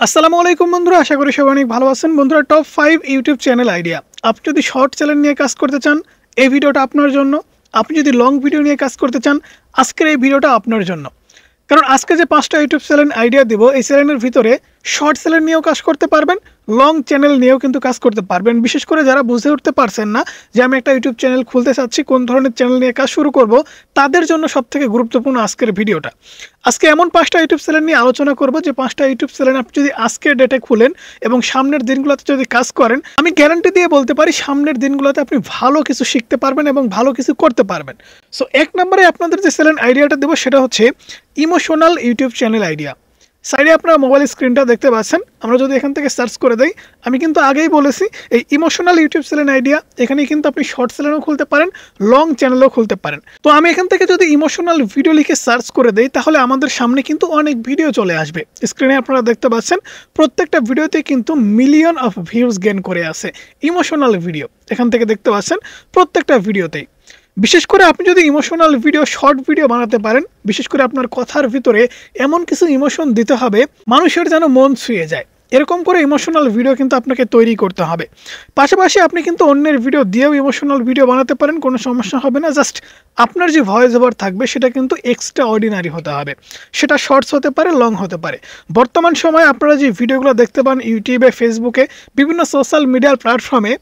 আসসালামু আলাইকুম বন্ধুরা, আশা করি সবাই অনেক ভালো আছেন। বন্ধুরা, টপ 5 ইউটিউব চ্যানেল আইডিয়া। আপনি যদি শর্ট চ্যানেল নিয়ে কাজ করতে চান, এই ভিডিওটা আপনার জন্য। আপনি যদি লং ভিডিও নিয়ে কাজ করতে চান, আজকের এই ভিডিওটা আপনার জন্য। কারণ আজকে যে 5টা ইউটিউব চ্যানেল আইডিয়া দিব, এই চ্যানেলের ভিতরে শর্ট চ্যানেল নিয়েও কাজ করতে পারবেন, লং চ্যানেল নিয়েও কিন্তু কাজ করতে পারবেন। বিশেষ করে যারা বুঝে উঠতে পারছেন না যে আমি একটা ইউটিউব চ্যানেল খুলতে চাচ্ছি, কোন ধরনের চ্যানেল নিয়ে কাজ শুরু করব, তাদের জন্য সবথেকে গুরুত্বপূর্ণ আজকের ভিডিওটা। আজকে এমন 5টা ইউটিউব চ্যানেল নিয়ে আলোচনা করব যে 5টা ইউটিউব চ্যানেল আপনি যদি আজকের ডেটে খুলেন এবং সামনের দিনগুলোতে যদি কাজ করেন, আমি গ্যারান্টি দিয়ে বলতে পারি সামনের দিনগুলোতে আপনি ভালো কিছু শিখতে পারবেন এবং ভালো কিছু করতে পারবেন। সো 1 নম্বরে আপনাদের যে চ্যানেল আইডিয়াটা দেবো সেটা হচ্ছে ইমোশনাল ইউটিউব চ্যানেল আইডিয়া। সাইডে আপনারা মোবাইল স্ক্রিনটা দেখতে পাচ্ছেন। আমরা যদি এখান থেকে সার্চ করে দেই, আমি কিন্তু আগেই বলেছি এই ইমোশনাল ইউটিউব চ্যানেল আইডিয়া, এখানে কিন্তু আপনি শর্ট চ্যানেলও খুলতে পারেন, লং চ্যানেলও খুলতে পারেন। তো আমি এখান থেকে যদি ইমোশনাল ভিডিও লিখে সার্চ করে দেই, তাহলে আমাদের সামনে কিন্তু অনেক ভিডিও চলে আসবে। স্ক্রিনে আপনারা দেখতে পাচ্ছেন প্রত্যেকটা ভিডিওতে কিন্তু মিলিয়ন অফ ভিউজ গেইন করে আছে ইমোশনাল ভিডিও। এখান থেকে দেখতে পাচ্ছেন প্রত্যেকটা ভিডিওতেই। বিশেষ করে আপনি যদি ইমোশনাল ভিডিও, শর্ট ভিডিও বানাতে পারেন, বিশেষ করে আপনার কথার ভিতরে এমন কিছু ইমোশন দিতে হবে মানুষের যেন মন ছুঁয়ে যায়, এরকম করে ইমোশনাল ভিডিও কিন্তু আপনাকে তৈরি করতে হবে। পাশাপাশি আপনি কিন্তু অন্যের ভিডিও দিয়েও ইমোশনাল ভিডিও বানাতে পারেন, কোনো সমস্যা হবে না। জাস্ট আপনার যে ভয়েস ওভার থাকবে সেটা কিন্তু এক্সট্রা অর্ডিনারি হতে হবে। সেটা শর্টস হতে পারে, লং হতে পারে। বর্তমান সময়ে আপনারা যে ভিডিওগুলো দেখতে পান ইউটিউবে, ফেসবুকে, বিভিন্ন সোশ্যাল মিডিয়ার প্ল্যাটফর্মে,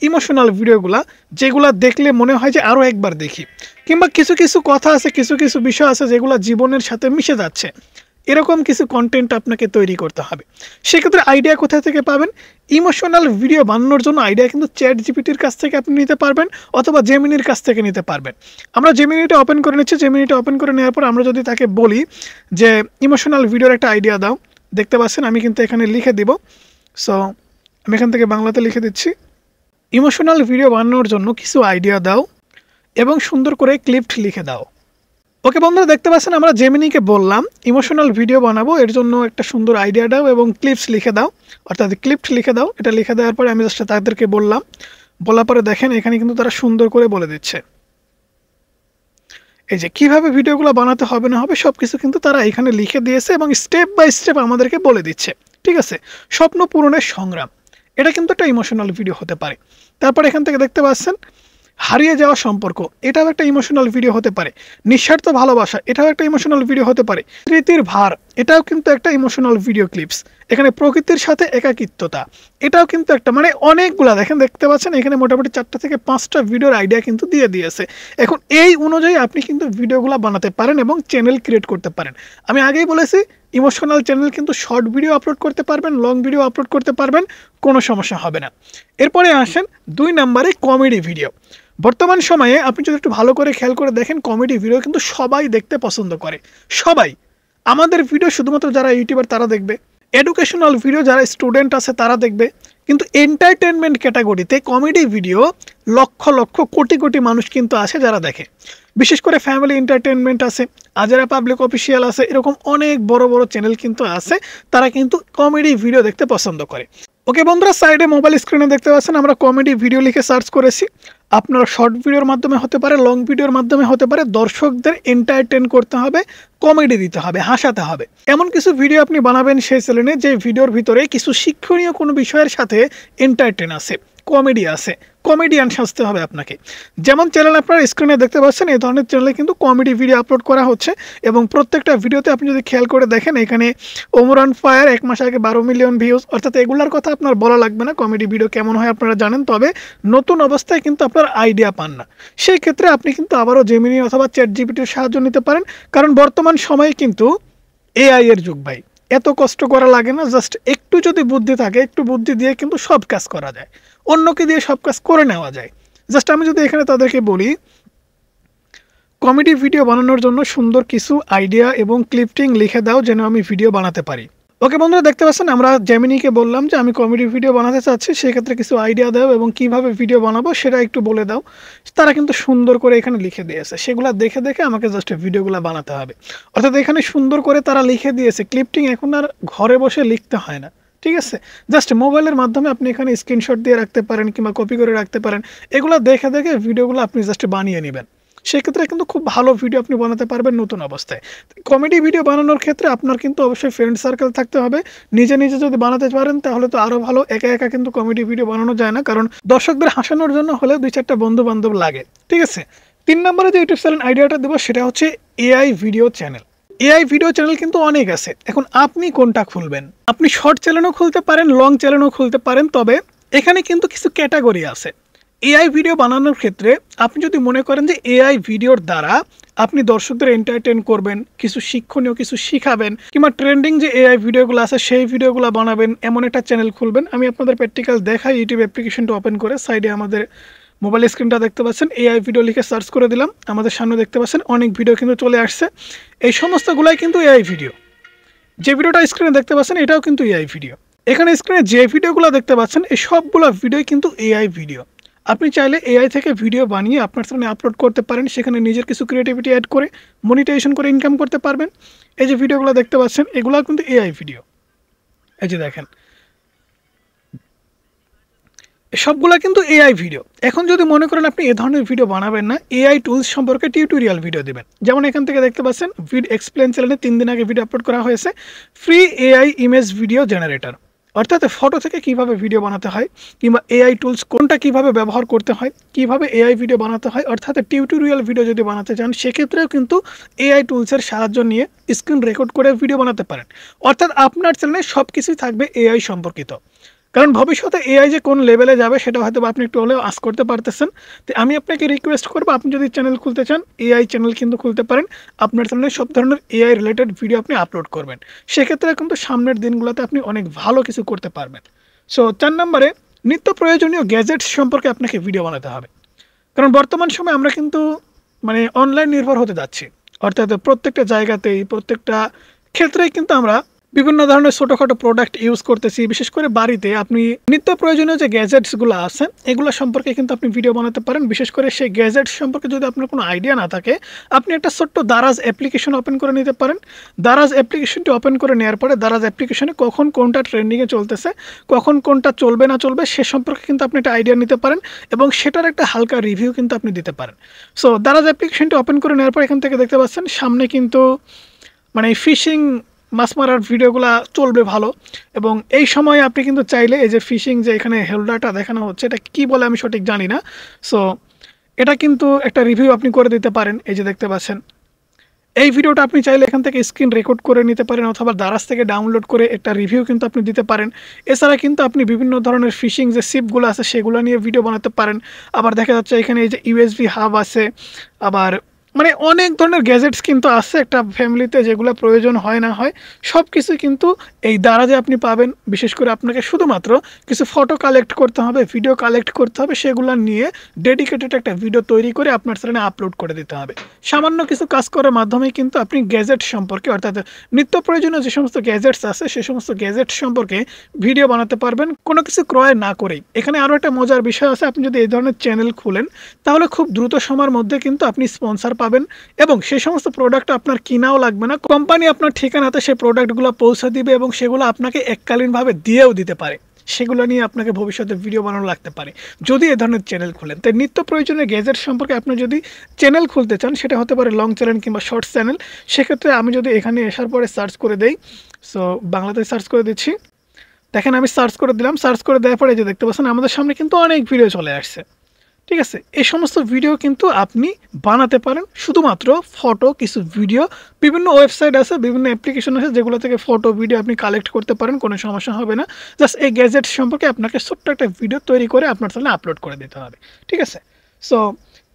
ইমোশনাল ভিডিওগুলা যেগুলো দেখলে মনে হয় যে আরও একবার দেখি, কিংবা কিছু কিছু কথা আছে, কিছু কিছু বিষয় আছে যেগুলো জীবনের সাথে মিশে যাচ্ছে, এরকম কিছু কন্টেন্ট আপনাকে তৈরি করতে হবে। সেক্ষেত্রে আইডিয়া কোথা থেকে পাবেন? ইমোশনাল ভিডিও বানানোর জন্য আইডিয়া কিন্তু চ্যাট জিপিটির কাছ থেকে আপনি নিতে পারবেন, অথবা জেমিনির কাছ থেকে নিতে পারবেন। আমরা জেমিনিটা ওপেন করে নিচ্ছি। জেমিনিটা ওপেন করে নেওয়ার পর আমরা যদি তাকে বলি যে ইমোশনাল ভিডিওর একটা আইডিয়া দাও, দেখতে পাচ্ছেন আমি কিন্তু এখানে লিখে দিব। সো আমি এখান থেকে বাংলাতে লিখে দিচ্ছি, ইমোশনাল ভিডিও বানানোর জন্য কিছু আইডিয়া দাও এবং সুন্দর করে ক্লিপ্ট লিখে দাও। ওকে বন্ধুরা, দেখতে পাচ্ছেন আমরা জেমিনিকে বললাম ইমোশনাল ভিডিও বানাবো, এর জন্য একটা সুন্দর আইডিয়া দাও এবং ক্লিপস লিখে দাও, অর্থাৎ ক্লিপ্ট লিখে দাও। এটা লিখে দেওয়ার পরে আমি জাস্ট তাদেরকে বললাম, বলার পরে দেখেন এখানে কিন্তু তারা সুন্দর করে বলে দিচ্ছে এই যে কীভাবে ভিডিওগুলো বানাতে হবে না হবে সব কিছু কিন্তু তারা এখানে লিখে দিয়েছে এবং স্টেপ বাই স্টেপ আমাদেরকে বলে দিচ্ছে। ঠিক আছে, স্বপ্ন পূরণের সংগ্রাম, এটা কিন্তু একটা ইমোশনাল ভিডিও হতে পারে। তারপর এখান থেকে দেখতে পাচ্ছেন হারিয়ে যাওয়া সম্পর্ক, এটাও একটা ইমোশনাল ভিডিও হতে পারে। নিঃস্বার্থ ভালোবাসা, এটাও একটা ইমোশনাল ভিডিও হতে পারে। স্মৃতির ভার, এটাও কিন্তু একটা ইমোশনাল ভিডিও ক্লিপস। এখানে প্রকৃতির সাথে একাকিত্বতা, এটাও কিন্তু একটা, মানে অনেকগুলা দেখতে পাচ্ছেন এখানে মোটামুটি 4টা থেকে 5টা ভিডিওর আইডিয়া কিন্তু দিয়ে দিয়েছে। এখন এই অনুযায়ী আপনি কিন্তু ভিডিওগুলো বানাতে পারেন এবং চ্যানেল ক্রিয়েট করতে পারেন। আমি আগেই বলেছি ইমোশনাল চ্যানেল কিন্তু শর্ট ভিডিও আপলোড করতে পারবেন, লং ভিডিও আপলোড করতে পারবেন, কোনো সমস্যা হবে না। এরপরে আসেন 2 নম্বরে কমেডি ভিডিও। বর্তমান সময়ে আপনি যদি একটু ভালো করে খেয়াল করে দেখেন, কমেডি ভিডিও কিন্তু সবাই দেখতে পছন্দ করে। সবাই, আমাদের ভিডিও শুধুমাত্র যারা ইউটিউবার তারা দেখবে, এডুকেশনাল ভিডিও যারা স্টুডেন্ট আছে তারা দেখবে, কিন্তু এন্টারটেনমেন্ট ক্যাটাগরিতে কমেডি ভিডিও লক্ষ লক্ষ কোটি কোটি মানুষ কিন্তু আছে যারা দেখে। বিশেষ করে ফ্যামিলি এন্টারটেনমেন্ট আছে, আজারা পাবলিক অফিসিয়াল আছে, এরকম অনেক বড় বড় চ্যানেল কিন্তু আছে, তারা কিন্তু কমেডি ভিডিও দেখতে পছন্দ করে। ওকে বন্ধুরা, সাইডে মোবাইল স্ক্রিনে দেখতে পাচ্ছেন আমরা কমেডি ভিডিও লিখে সার্চ করেছি। আপনার শর্ট ভিডিওর মাধ্যমে হতে পারে, লং ভিডিওর মাধ্যমে হতে পারে, দর্শকদের এন্টারটেন করতে হবে, কমেডি দিতে হবে, হাসাতে হবে। এমন কিছু ভিডিও আপনি বানাবেন সেই চ্যানেলে যে ভিডিওর ভিতরে কিছু শিক্ষণীয় কোনো বিষয়ের সাথে এন্টারটেন আছে, কমেডি আছে, কমেডিয়ান সাজতে হবে আপনাকে। যেমন চ্যানেল আপনারা স্ক্রিনে দেখতে পাচ্ছেন, এই ধরনের চ্যানেলে কিন্তু কমেডি ভিডিও আপলোড করা হচ্ছে এবং প্রত্যেকটা ভিডিওতে আপনি যদি খেয়াল করে দেখেন এখানে ওমরান ফায়ার 1 মাস আগে 12 মিলিয়ন ভিউজ, অর্থাৎ এগুলার কথা আপনার বলা লাগবে না, কমেডি ভিডিও কেমন হয় আপনারা জানেন। তবে নতুন অবস্থায় কিন্তু আপনার আইডিয়া পান না, সেই ক্ষেত্রে আপনি কিন্তু আবারও জেমিনি অথবা চ্যাট জিপিটির সাহায্য নিতে পারেন। কারণ বর্তমান সময়ে কিন্তু এআই এর যুগ ভাই, এত কষ্ট করা লাগে না, জাস্ট একটু যদি বুদ্ধি থাকে, একটু বুদ্ধি দিয়ে কিন্তু সব কাজ করা যায়, অন্যকে দিয়ে সব কাজ করে নেওয়া যায়। জাস্ট আমি যদি এখানে তাদেরকে বলি কমেডি ভিডিও বানানোর জন্য সুন্দর কিছু আইডিয়া এবং ক্লিপটিং লিখে দাও যেন আমি ভিডিও বানাতে পারি। ওকে বন্ধুরা, দেখতে পাচ্ছেন আমরা জেমিনিকে বললাম যে আমি কমেডি ভিডিও বানাতে চাচ্ছি, সেক্ষেত্রে কিছু আইডিয়া দাও এবং কিভাবে ভিডিও বানাবো সেটা একটু বলে দাও। তারা কিন্তু সুন্দর করে এখানে লিখে দিয়েছে, সেগুলো দেখে দেখে আমাকে জাস্ট ভিডিওগুলো বানাতে হবে। অর্থাৎ এখানে সুন্দর করে তারা লিখে দিয়েছে, ক্লিপটিং এখন আর ঘরে বসে লিখতে হয় না। ঠিক আছে, জাস্ট মোবাইলের মাধ্যমে আপনি এখানে স্ক্রিনশট দিয়ে রাখতে পারেন কিংবা কপি করে রাখতে পারেন। এগুলো দেখে দেখে ভিডিওগুলো আপনি জাস্ট বানিয়ে নেবেন। সেক্ষেত্রে কিন্তু খুব ভালো ভিডিও আপনি বানাতে পারবেন নতুন অবস্থায়। কমেডি ভিডিও বানানোর ক্ষেত্রে আপনার কিন্তু অবশ্যই ফ্রেন্ড সার্কেল থাকতে হবে। নিজে, নিজে যদি বানাতে পারেন তাহলে তো আরও ভালো। একা, একা কিন্তু কমেডি ভিডিও বানানো যায় না। কারণ দর্শকদের হাসানোর জন্য হলেও ২-৪ টা বন্ধু-বান্ধব লাগে। ঠিক আছে? ৩ নম্বরে যে ইউটিউব চ্যানেল আইডিয়াটা দেব সেটা হচ্ছে AI video channel. AI video channel কিন্তু অনেক আছে। এখন আপনি কোনটা খুলবেন? আপনি শর্ট চ্যানেলও খুলতে পারেন, লং চ্যানেলও খুলতে পারেন। তবে এখানে কিন্তু কিছু ক্যাটেগরি আছে। এআই ভিডিও বানানোর ক্ষেত্রে আপনি যদি মনে করেন যে এআই ভিডিওর দ্বারা আপনি দর্শকদের এন্টারটেইন করবেন, কিছু শিক্ষণীয় কিছু শিখাবেন কিংবা ট্রেন্ডিং যে এআই ভিডিওগুলো আছে সেই ভিডিওগুলো বানাবেন, এমন একটা চ্যানেল খুলবেন। আমি আপনাদের প্র্যাকটিক্যাল দেখাই। ইউটিউব অ্যাপ্লিকেশনটা ওপেন করে সাইডে আমাদের মোবাইল স্ক্রিনটা দেখতে পাচ্ছেন, এআই ভিডিও লিখে সার্চ করে দিলাম। আমাদের সামনে দেখতে পাচ্ছেন অনেক ভিডিও কিন্তু চলে আসছে। এই সমস্তগুলাই কিন্তু এআই ভিডিও। যে ভিডিওটা স্ক্রিনে দেখতে পাচ্ছেন এটাও কিন্তু এআই ভিডিও। এখানে স্ক্রিনে যে ভিডিওগুলো দেখতে পাচ্ছেন এই সবগুলো ভিডিও কিন্তু এআই ভিডিও। আপনি চাইলে এআই থেকে ভিডিও বানিয়ে আপনার চ্যানেলে আপলোড করতে পারেন, সেখানে নিজের কিছু ক্রিয়েটিভিটি অ্যাড করে মনিটাইজেশন করে ইনকাম করতে পারবেন। এই যে ভিডিওগুলো দেখতে পাচ্ছেন এগুলো কিন্তু এআই ভিডিও। এই যে দেখেন সবগুলা কিন্তু এআই ভিডিও। এখন যদি মনে করেন আপনি এ ধরনের ভিডিও বানাবেন না, এআই টুলস সম্পর্কে টিউটোরিয়াল ভিডিও দেবেন। যেমন এখান থেকে দেখতে পাচ্ছেন এক্সপ্লেন চ্যানেলে ৩ দিন আগে ভিডিও আপলোড করা হয়েছে, free AI image video generator. অর্থাৎ ফটো থেকে কিভাবে ভিডিও বানাতে হয় কিংবা এআই টুলস কোনটা কিভাবে ব্যবহার করতে হয়, কিভাবে এআই ভিডিও বানাতে হয়, অর্থাৎ টিউটোরিয়াল ভিডিও যদি বানাতে চান সেক্ষেত্রেও কিন্তু এআই টুলসের সাহায্য নিয়ে স্ক্রিন রেকর্ড করে ভিডিও বানাতে পারেন। অর্থাৎ আপনার চ্যানেলে সব কিছুই থাকবে এআই সম্পর্কিত। কারণ ভবিষ্যতে এআই যে কোন লেভেলে যাবে সেটা হয়তো আপনি একটু হলেও আঁচ করতে পারতেছেন। তো আমি আপনাকে রিকোয়েস্ট করবো, আপনি যদি চ্যানেল খুলতে চান এআই চ্যানেল কিন্তু খুলতে পারেন। আপনার চ্যানেলে সব ধরনের এআই রিলেটেড ভিডিও আপনি আপলোড করবেন। সেক্ষেত্রে কিন্তু সামনের দিনগুলোতে আপনি অনেক ভালো কিছু করতে পারবেন। সো ৪ নম্বরে নিত্য প্রয়োজনীয় গ্যাজেটস সম্পর্কে আপনাকে ভিডিও বানাতে হবে। কারণ বর্তমান সময়ে আমরা কিন্তু অনলাইন নির্ভর হতে যাচ্ছি। অর্থাৎ প্রত্যেকটা জায়গাতেই প্রত্যেকটা ক্ষেত্রেই কিন্তু আমরা বিভিন্ন ধরনের ছোটোখাটো প্রোডাক্ট ইউজ করতেছি। বিশেষ করে বাড়িতে আপনি নিত্য প্রয়োজনীয় যে গ্যাজেটসগুলো আছে এগুলো সম্পর্কে কিন্তু আপনি ভিডিও বানাতে পারেন। বিশেষ করে সেই গ্যাজেটস সম্পর্কে যদি আপনার কোনো আইডিয়া না থাকে, আপনি একটা ছোট্ট দারাজ অ্যাপ্লিকেশন ওপেন করে নিতে পারেন। দারাজ অ্যাপ্লিকেশনটি ওপেন করে নেওয়ার পরে দারাজ অ্যাপ্লিকেশনে কখন কোনটা ট্রেন্ডিংয়ে চলতেছে, কখন কোনটা চলবে না চলবে সে সম্পর্কে কিন্তু আপনি একটা আইডিয়া নিতে পারেন এবং সেটার একটা হালকা রিভিউ কিন্তু আপনি দিতে পারেন। সো দারাজ অ্যাপ্লিকেশনটি ওপেন করে নেওয়ার পর এখান থেকে দেখতে পাচ্ছেন সামনে কিন্তু ফিশিং মাছ মারার ভিডিওগুলো চলবে ভালো। এবং এই সময় আপনি কিন্তু চাইলে এই যে ফিশিং যে এখানে হোল্ডারটা দেখানো হচ্ছে এটা কি বলে আমি সঠিক জানি না। সো এটা কিন্তু একটা রিভিউ আপনি করে দিতে পারেন। এই যে দেখতে পাচ্ছেন এই ভিডিওটা আপনি চাইলে এখান থেকে স্ক্রিন রেকর্ড করে নিতে পারেন অথবা দারাজ থেকে ডাউনলোড করে একটা রিভিউ কিন্তু আপনি দিতে পারেন। এছাড়া কিন্তু আপনি বিভিন্ন ধরনের ফিশিং যে শিপগুলো আছে সেগুলো নিয়ে ভিডিও বানাতে পারেন। আবার দেখা যাচ্ছে এখানে এই যে ইউএসবি হাব আছে, আবার অনেক ধরনের গ্যাজেটস কিন্তু আছে একটা ফ্যামিলিতে, যেগুলো প্রয়োজন হয় না হয় সব কিছু কিন্তু এই দারাজে আপনি পাবেন। বিশেষ করে আপনাকে শুধুমাত্র কিছু ফটো কালেক্ট করতে হবে, ভিডিও কালেক্ট করতে হবে, সেগুলো নিয়ে ডেডিকেটেড একটা ভিডিও তৈরি করে আপনার চ্যানেলে আপলোড করে দিতে হবে। সামান্য কিছু কাজ করার মাধ্যমে কিন্তু আপনি গ্যাজেট সম্পর্কে অর্থাৎ নিত্য প্রয়োজনীয় যে সমস্ত গ্যাজেটস আছে সে সমস্ত গ্যাজেট সম্পর্কে ভিডিও বানাতে পারবেন কোনো কিছু ক্রয় না করেই। এখানে আরও একটা মজার বিষয় আছে, আপনি যদি এই ধরনের চ্যানেল খুলেন তাহলে খুব দ্রুত সময়ের মধ্যে কিন্তু আপনি স্পন্সর পাবেন এবং সেই সমস্ত প্রোডাক্ট আপনার কিনাও লাগবে না। কোম্পানি আপনার ঠিকানাতে সেই প্রোডাক্টগুলো পৌঁছে দিবে এবং সেগুলো আপনাকে এককালীনভাবে দিয়েও দিতে পারে। সেগুলো নিয়ে আপনাকে ভবিষ্যতে ভিডিও বানানো লাগতে পারে যদি এ ধরনের চ্যানেল খুলেন। তাই নিত্য প্রয়োজনীয় গ্যাজেট সম্পর্কে আপনি যদি চ্যানেল খুলতে চান সেটা হতে পারে লং চ্যানেল কিংবা শর্টস চ্যানেল। সেক্ষেত্রে আমি যদি এখানে আসার পরে সার্চ করে দেই, সো বাংলাতে সার্চ করে দিচ্ছি, দেখেন আমি সার্চ করে দিলাম। সার্চ করে দেওয়ার পরে যে দেখতে পাচ্ছেন আমাদের সামনে কিন্তু অনেক ভিডিও চলে আসছে। ঠিক আছে, এই সমস্ত ভিডিও কিন্তু আপনি বানাতে পারেন শুধুমাত্র ফটো কিছু ভিডিও। বিভিন্ন ওয়েবসাইট আছে, বিভিন্ন অ্যাপ্লিকেশন আছে যেগুলো থেকে ফটো ভিডিও আপনি কালেক্ট করতে পারেন, কোনো সমস্যা হবে না। জাস্ট এই গ্যাজেট সম্পর্কে আপনাকে ছোট্ট একটা ভিডিও তৈরি করে আপনার চ্যানেলে আপলোড করে দিতে হবে। ঠিক আছে, সো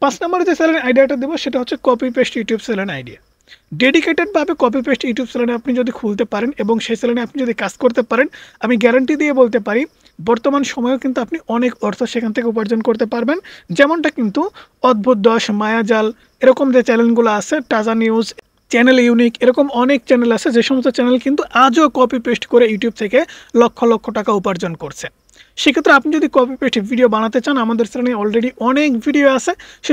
5 নম্বরে যে চ্যানেল আইডিয়াটা দেবো সেটা হচ্ছে copy paste YouTube channel idea. ডেডিকেটেডভাবে কপি পেস্ট ইউটিউব চ্যানেলে আপনি যদি খুলতে পারেন এবং সেই চ্যানেলে আপনি যদি কাজ করতে পারেন, আমি গ্যারান্টি দিয়ে বলতে পারি বর্তমান সময়েও কিন্তু আপনি অনেক অর্থ সেখান থেকে উপার্জন করতে পারবেন। যেমনটা কিন্তু অদ্ভুত 10, মায়াজাল এরকম যে চ্যানেলগুলো আছে, তাজা নিউজ চ্যানেল, ইউনিক এরকম অনেক চ্যানেল আছে যে সমস্ত চ্যানেল কিন্তু আজও কপি পেস্ট করে ইউটিউব থেকে লক্ষ লক্ষ টাকা উপার্জন করছে। সেক্ষেত্রে আপনি যদি কপি পেস্ট ভিডিও বানাতে চান, আমাদের চ্যানেলে অলরেডি অনেক ভিডিও আছে।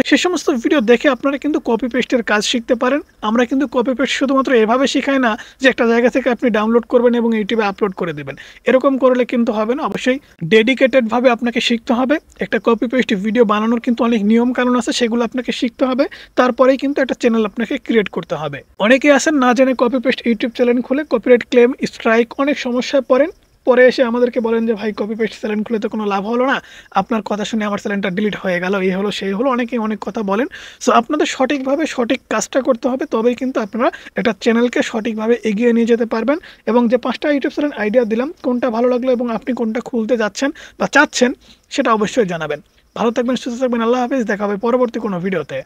সে সমস্ত ভিডিও দেখে আপনারা কিন্তু কপি পেস্টের কাজ শিখতে পারেন। আমরা কিন্তু কপি পেস্ট শুধুমাত্র এভাবে শিখাই না যে একটা জায়গা থেকে আপনি ডাউনলোড করবেন এবং ইউটিউবে আপলোড করে দেবেন। এরকম করলে কিন্তু হবে না। অবশ্যই ডেডিকেটেডভাবে আপনাকে শিখতে হবে। একটা কপি পেস্ট ভিডিও বানানোর কিন্তু অনেক নিয়ম কানুন আছে, সেগুলো আপনাকে শিখতে হবে। তারপরেই কিন্তু একটা চ্যানেল আপনাকে ক্রিয়েট করতে হবে। অনেকেই আছেন না জেনে কপি পেস্ট ইউটিউব চ্যানেল খুলে কপিরাইট ক্লেম, স্ট্রাইক অনেক সমস্যায় পড়েন। পরে এসে আমাদেরকে বলেন যে ভাই কপি পেস্ট চ্যানেল খুলে তো কোনো লাভ হলো না, আপনার কথা শুনে আমার চ্যানেলটা ডিলিট হয়ে গেল, এই হলো সেই হলো, অনেকেই অনেক কথা বলেন। সো আপনাদের সঠিকভাবে সঠিক কাজটা করতে হবে, তবেই কিন্তু আপনারা একটা চ্যানেলকে সঠিকভাবে এগিয়ে নিয়ে যেতে পারবেন। এবং যে 5টা ইউটিউব চ্যানেল আইডিয়া দিলাম, কোনটা ভালো লাগলো এবং আপনি কোনটা খুলতে যাচ্ছেন বা চাচ্ছেন সেটা অবশ্যই জানাবেন। ভালো থাকবেন, সুস্থ থাকবেন, আল্লাহ হাফেজ। দেখা হবে পরবর্তী কোনো ভিডিওতে।